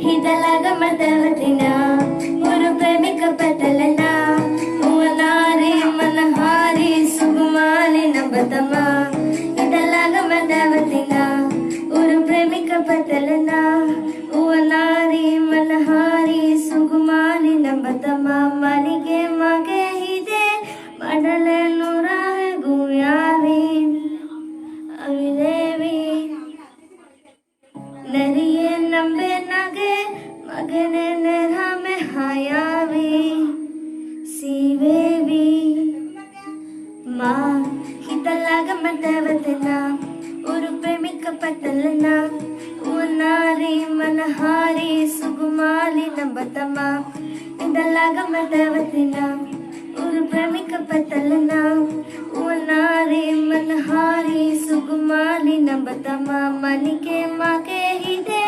ಹಿತಲಾಗಮದವತಿನ ഒരു പ്രേമിക്കപ്പെട്ടലന മൂവനാരി മനഹാരി സുകുമാരി നമ്പതമ ಹಿತಲಾಗಮದವತಿನ ഒരു പ്രേമിക്കപ്പെട്ടലന ಮೂವನಾರಿ മനഹാരി ಸುಗುಮಾರಿ ನಬತಮ ಮನಿಗೆ ಮಗೆ ಇದೆ ಮಡಲೆ ನೂರಾಯ ಗುಯಾವಿ ಅವಿದೇವಿ ನರಿಯೇ ನಂಬೆ ನಗೆ ಮಗನೆ ನೆರಮೆ ಹಾಯಾವಿ ಸಿವೇವಿ ಮಾ ಹಿತಲಾಗಮದವತಿನ ഒരു പ്രേമിക്കപ്പെട്ടലന ಮೂವನಾರಿ മനഹാരി സുകുമാരി നബതമ ಹಿತಲಾಗಮದವತಿನ ഒരു പ്രേമിക്കപ്പെട്ടലന ಮೂವನಾರಿ മനഹാരി സുകുമാരി നബതಮ ಮನಿಗೆ ಮಗೆ ಇದೆ